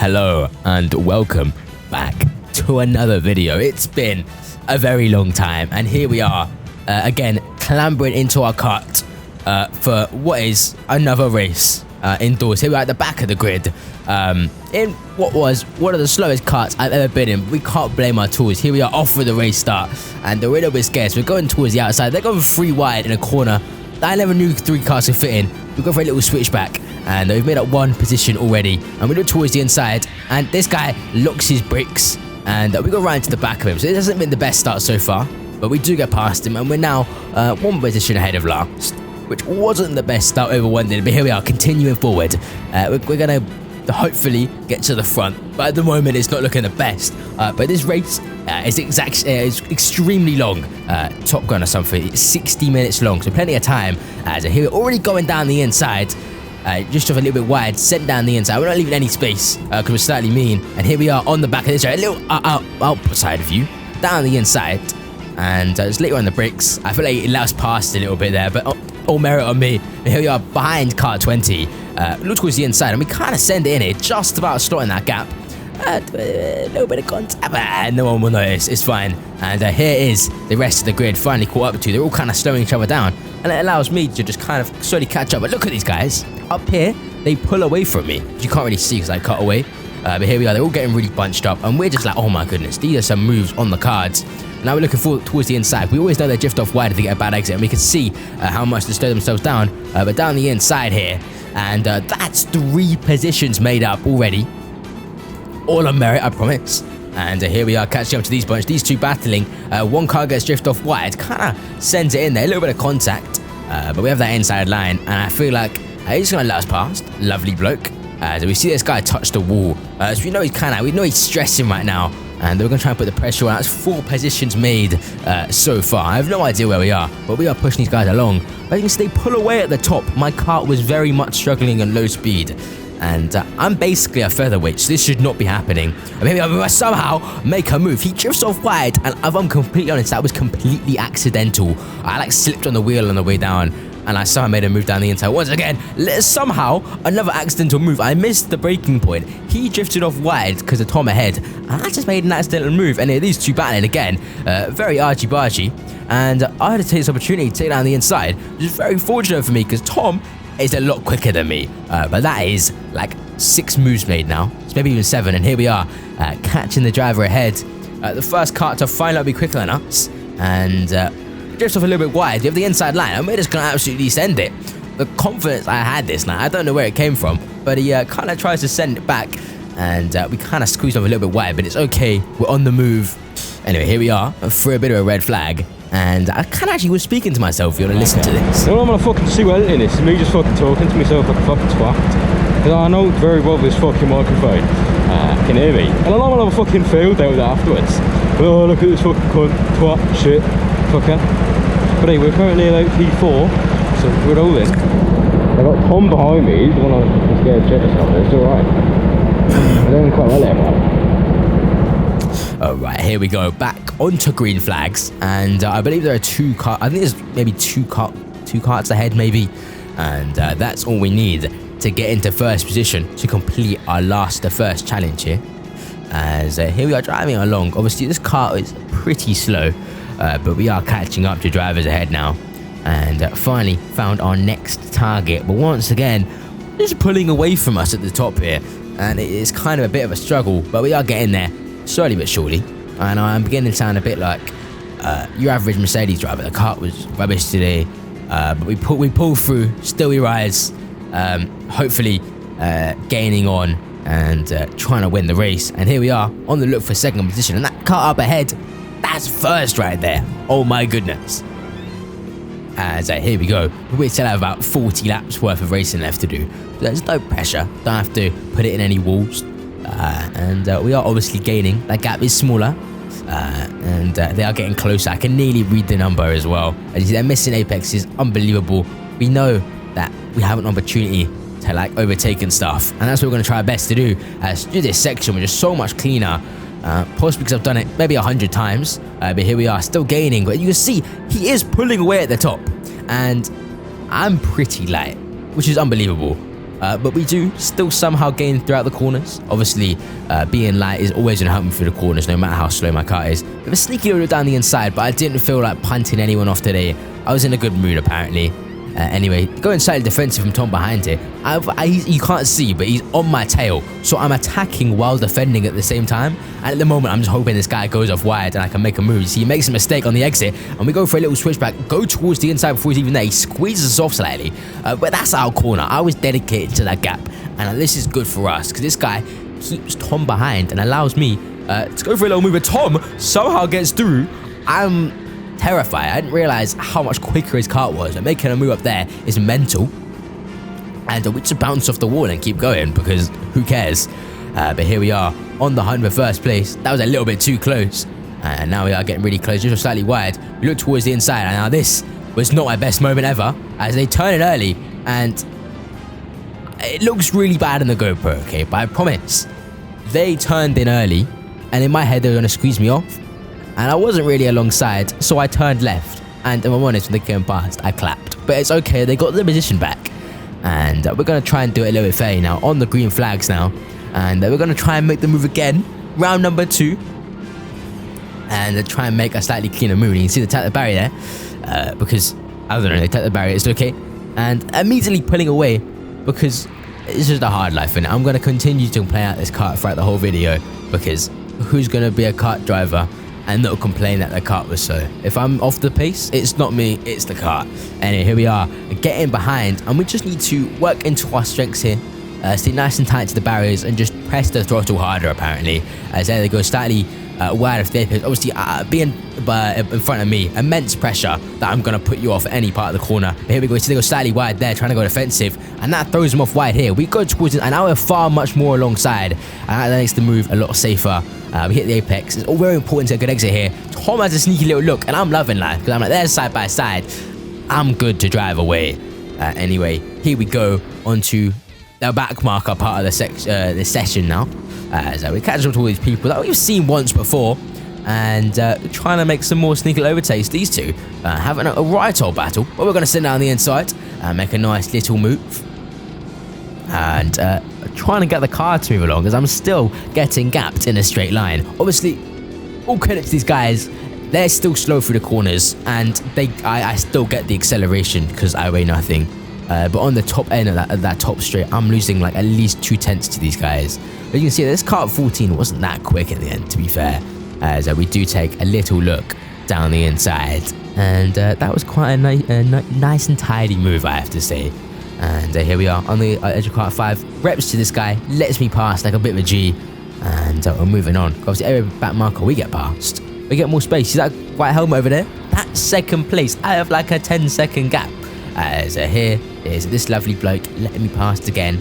Hello and welcome back to another video. It's been a very long time and here we are again clambering into our cart for what is another race indoors. Here we are at the back of the grid in what was one of the slowest carts I've ever been in. We can't blame our tools. Here we are off for the race start and we're a little bit scared. So we're going towards the outside. They're going 3 wide in a corner. I never knew 3 cars could fit in. We've got for a little switchback and we've made up 1 position already and we look towards the inside and this guy locks his brakes and we go right into the back of him. So it hasn't been the best start so far, but we do get past him and we're now 1 position ahead of last, which wasn't the best start over 1 did, but here we are continuing forward. We're gonna hopefully get to the front, but at the moment it's not looking the best. But this race is extremely long. Top Gun or something, it's 60 minutes long, so plenty of time. So here we're already going down the inside, just off a little bit wide, sent down the inside. We're not leaving any space because we're slightly mean. And here we are on the back of this race, a little outside view, down the inside, and just later on the brakes. I feel like it allows past a little bit there, but all merit on me. And here we are behind car 20. Look towards the inside and we kind of send it in here, just about slotting that gap. A little bit of contact, but no one will notice, it's fine. And here is the rest of the grid finally caught up to. They're all kind of slowing each other down and it allows me to just kind of slowly catch up. But look at these guys up here, they pull away from me. You can't really see because I cut away, but here we are, they're all getting really bunched up and we're just like, oh my goodness, these are some moves on the cards. Now we're looking forward towards the inside. We always know they drift off wide if they get a bad exit and we can see how much they slow themselves down, but down the inside here, and that's 3 positions made up already. All on merit, I promise. And here we are catching up to these bunch, these 2 battling. 1 car gets drift off wide, kind of sends it in there, a little bit of contact, but we have that inside line and I feel like he's going to let us past. Lovely bloke. So we see this guy touch the wall, so we know he's stressing right now and we're going to try and put the pressure on. That's 4 positions made so far. I have no idea where we are, but we are pushing these guys along. But you can see they pull away at the top. My cart was very much struggling at low speed. And I'm basically a featherweight, so this should not be happening. And maybe I somehow make a move. He drifts off wide, and if I'm completely honest, that was completely accidental. I slipped on the wheel on the way down, and I somehow made a move down the inside. Once again, somehow, another accidental move. I missed the braking point. He drifted off wide because of Tom ahead, and I just made an accidental move. And these 2 battling again, very argy-bargy. And I had to take this opportunity to take down the inside, which is very fortunate for me because Tom is a lot quicker than me, but that is like 6 moves made now. It's maybe even 7, and here we are catching the driver ahead. The first cart to finally be quicker than us, and drifts off a little bit wide. We have the inside line, and we're just gonna absolutely send it. The confidence I had this night, I don't know where it came from, but he kind of tries to send it back, and we kind of squeezed off a little bit wide, but it's okay. We're on the move. Anyway, here we are for a bit of a red flag. And I kind of actually was speaking to myself if you want to listen to this. No, I'm gonna fucking see well in this. Me just fucking talking to myself like a fucking twat. Because I know very well this fucking microphone can hear me. And I know I'll have a fucking field out with it afterwards. Oh, look at this fucking cunt, twat, shit, fucker. But anyway, we're currently at P4, so we're rolling. I got Tom behind me, he's the one I'm scared shit or something. It's alright. I'm doing quite well here, man. Alright, here we go, back onto green flags, and I believe there are 2 cars. I think there's maybe 2 carts ahead maybe, and that's all we need to get into first position to complete the first challenge here. As here we are driving along. Obviously this car is pretty slow, but we are catching up to drivers ahead now, and finally found our next target, but once again just pulling away from us at the top here, and it is kind of a bit of a struggle, but we are getting there slowly but surely. And I'm beginning to sound a bit like your average Mercedes driver. The cart was rubbish today, but we pull through, still we rise, hopefully gaining on and trying to win the race. And here we are on the look for 2nd position, and that cart up ahead, that's first right there. Oh my goodness. As here we go, we still have about 40 laps worth of racing left to do. There's no pressure, don't have to put it in any walls. And we are obviously gaining. That gap is smaller, and they are getting closer. I can nearly read the number as well. As you see, their missing apex is unbelievable. We know that we have an opportunity to overtake and stuff, and that's what we're going to try our best to do. Do this section, which is so much cleaner, possibly because I've done it maybe 100 times, but here we are still gaining. But you can see he is pulling away at the top, and I'm pretty light, which is unbelievable. but we do still somehow gain throughout the corners. Obviously, being light is always going to help me through the corners, no matter how slow my car is. Bit of a sneaky little down the inside, but I didn't feel like punting anyone off today. I was in a good mood, apparently. Anyway, going slightly defensive from Tom behind here. You can't see, but he's on my tail. So I'm attacking while defending at the same time. And at the moment, I'm just hoping this guy goes off wide and I can make a move. See, he makes a mistake on the exit. And we go for a little switchback, go towards the inside before he's even there. He squeezes us off slightly. But that's our corner. I was dedicated to that gap. And this is good for us because this guy keeps Tom behind and allows me to go for a little move. But Tom somehow gets through. I'm terrified. I didn't realize how much quicker his car was. Like, making a move up there is mental. And we just bounce off the wall and keep going because who cares? But here we are on the hunt for first place. That was a little bit too close. And now we are getting really close, just slightly wide. We look towards the inside. And now this was not my best moment ever as they turn it early. And it looks really bad in the GoPro, okay? But I promise, they turned in early. And in my head, they were going to squeeze me off. And I wasn't really alongside, so I turned left. And if I'm honest, when they came past, I clapped. But it's okay, they got the position back. And we're going to try and do it a little bit fair now, on the green flags now. And we're going to try and make the move again, round number 2. And try and make a slightly cleaner move. And you can see they tap the barrier there, because, I don't know, they tap the barrier, it's okay. And immediately pulling away, because it's just a hard life, and I'm going to continue to play out this kart throughout the whole video, because who's going to be a kart driver and not complain that the kart was slow? If I'm off the pace, it's not me, it's the kart. Anyway, here we are, getting behind, and we just need to work into our strengths here. Stay nice and tight to the barriers and just press the throttle harder, apparently. As there they go, slightly wide of the apex. Obviously, being in front of me, immense pressure that I'm going to put you off any part of the corner. But here we go, so they go slightly wide there, trying to go defensive, and that throws them off wide here. We go towards it, and now we're far much more alongside, and that makes the move a lot safer. We hit the apex. It's all very important to get a good exit here. Tom has a sneaky little look, and I'm loving life because I'm like, there's side by side. I'm good to drive away. Anyway, here we go onto the back marker part of the session now. So we catch up to all these people that we've seen once before, and trying to make some more sneaky overtakes. These two having a right old battle, but we're going to sit down the inside and make a nice little move. And trying to get the car to move along, as I'm still getting gapped in a straight line. Obviously, all credit to these guys, they're still slow through the corners, and I still get the acceleration because I weigh nothing. But on the top end of that top straight, I'm losing like at least 2/10 to these guys. But you can see this kart 14 wasn't that quick at the end, to be fair. So we do take a little look down the inside, and that was quite a nice and tidy move, I have to say. And here we are on the edge of kart 5. Reps to this guy, lets me pass like a bit of a G, and we're moving on. Obviously, every back marker we get past, we get more space. See that white helmet over there? That's second place. I have like a 10-second gap. So here is this lovely bloke letting me pass again.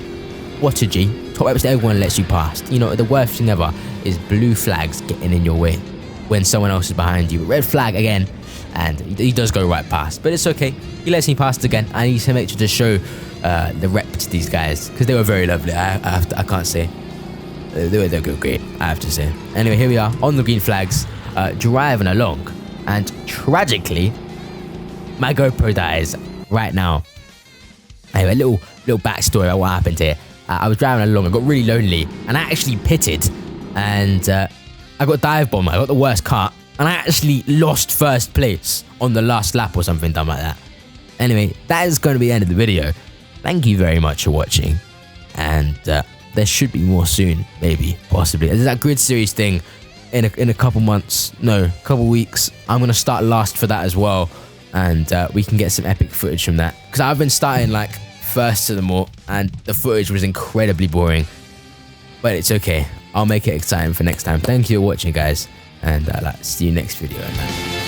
What a G. Top reps to everyone lets you pass. You know, the worst thing ever is blue flags getting in your way when someone else is behind you. Red flag again, and he does go right past, but it's okay. He lets me pass again. I need to make sure to show the rep to these guys because they were very lovely. I can't say. They were great, I have to say. Anyway, here we are on the green flags, driving along, and tragically, my GoPro dies right now. Anyway, a little backstory about what happened here. I was driving along, I got really lonely, and I actually pitted, and I got dive bombed. I got the worst kart, and I actually lost first place on the last lap or something dumb like that. Anyway, that is going to be the end of the video. Thank you very much for watching, and there should be more soon, maybe, possibly. There's that grid series thing in a couple months, no, couple weeks. I'm going to start last for that as well, and we can get some epic footage from that, because I've been starting like first to them all, and the footage was incredibly boring, but it's okay. I'll make it exciting for next time. Thank you for watching, guys, and I'll see you next video.